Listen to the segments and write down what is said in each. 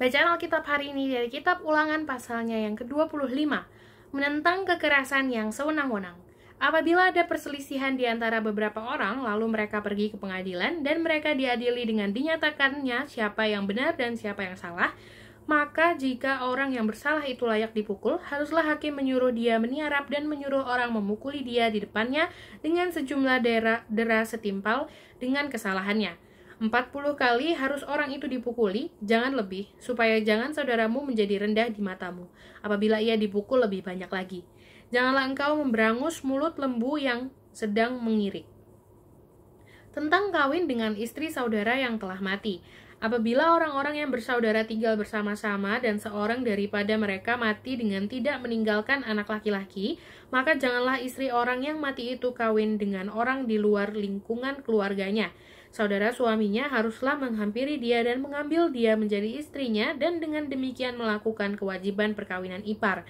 Bacaan Alkitab hari ini dari kitab Ulangan pasalnya yang ke-25, menentang kekerasan yang sewenang-wenang. Apabila ada perselisihan di antara beberapa orang, lalu mereka pergi ke pengadilan dan mereka diadili dengan dinyatakannya siapa yang benar dan siapa yang salah, maka jika orang yang bersalah itu layak dipukul, haruslah hakim menyuruh dia meniarap dan menyuruh orang memukuli dia di depannya dengan sejumlah dera setimpal dengan kesalahannya. 40 kali harus orang itu dipukuli, jangan lebih, supaya jangan saudaramu menjadi rendah di matamu, apabila ia dipukul lebih banyak lagi. Janganlah engkau memberangus mulut lembu yang sedang mengirik. Tentang kawin dengan istri saudara yang telah mati. Apabila orang-orang yang bersaudara tinggal bersama-sama dan seorang daripada mereka mati dengan tidak meninggalkan anak laki-laki, maka janganlah istri orang yang mati itu kawin dengan orang di luar lingkungan keluarganya. Saudara suaminya haruslah menghampiri dia dan mengambil dia menjadi istrinya dan dengan demikian melakukan kewajiban perkawinan ipar.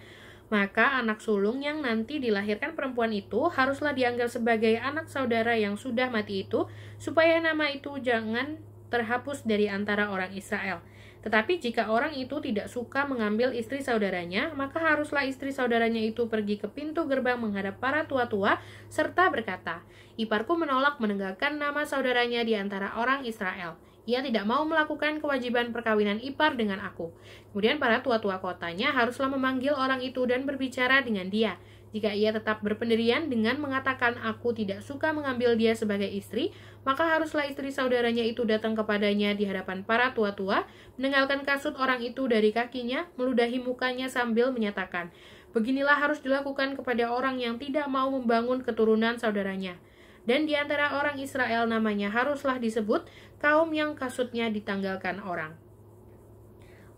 Maka anak sulung yang nanti dilahirkan perempuan itu haruslah dianggap sebagai anak saudara yang sudah mati itu, supaya nama itu jangan terhapus dari antara orang Israel. Tetapi jika orang itu tidak suka mengambil istri saudaranya, maka haruslah istri saudaranya itu pergi ke pintu gerbang menghadap para tua-tua, serta berkata, "Iparku menolak menegakkan nama saudaranya di antara orang Israel. Ia tidak mau melakukan kewajiban perkawinan ipar dengan aku." Kemudian para tua-tua kotanya haruslah memanggil orang itu dan berbicara dengan dia. Jika ia tetap berpendirian dengan mengatakan aku tidak suka mengambil dia sebagai istri, maka haruslah istri saudaranya itu datang kepadanya di hadapan para tua-tua, menenggalkan kasut orang itu dari kakinya, meludahi mukanya sambil menyatakan, "Beginilah harus dilakukan kepada orang yang tidak mau membangun keturunan saudaranya." Dan di antara orang Israel namanya haruslah disebut kaum yang kasutnya ditanggalkan orang.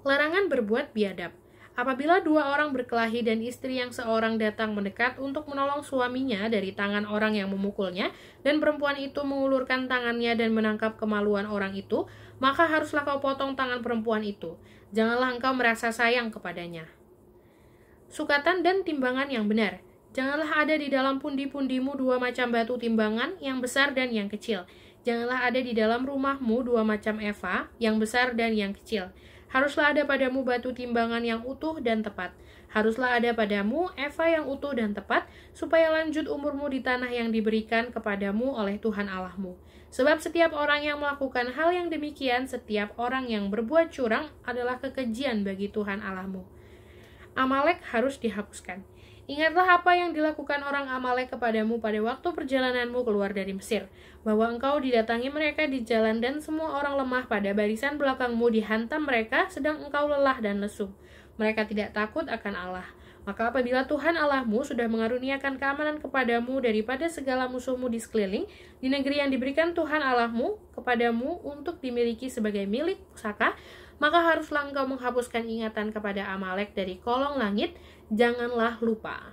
Larangan berbuat biadab. Apabila dua orang berkelahi dan istri yang seorang datang mendekat untuk menolong suaminya dari tangan orang yang memukulnya, dan perempuan itu mengulurkan tangannya dan menangkap kemaluan orang itu, maka haruslah kau potong tangan perempuan itu. Janganlah engkau merasa sayang kepadanya. Sukatan dan timbangan yang benar. Janganlah ada di dalam pundi-pundimu dua macam batu timbangan, yang besar dan yang kecil. Janganlah ada di dalam rumahmu dua macam eva, yang besar dan yang kecil. Haruslah ada padamu batu timbangan yang utuh dan tepat. Haruslah ada padamu eva yang utuh dan tepat, supaya lanjut umurmu di tanah yang diberikan kepadamu oleh Tuhan Allahmu. Sebab setiap orang yang melakukan hal yang demikian, setiap orang yang berbuat curang adalah kekejian bagi Tuhan Allahmu. Amalek harus dihapuskan. Ingatlah apa yang dilakukan orang Amalek kepadamu pada waktu perjalananmu keluar dari Mesir, bahwa engkau didatangi mereka di jalan dan semua orang lemah pada barisan belakangmu dihantam mereka, sedang engkau lelah dan lesu. Mereka tidak takut akan Allah. Maka apabila Tuhan Allahmu sudah mengaruniakan keamanan kepadamu daripada segala musuhmu di sekeliling, di negeri yang diberikan Tuhan Allahmu kepadamu untuk dimiliki sebagai milik pusaka, maka haruslah engkau menghapuskan ingatan kepada Amalek dari kolong langit, janganlah lupa.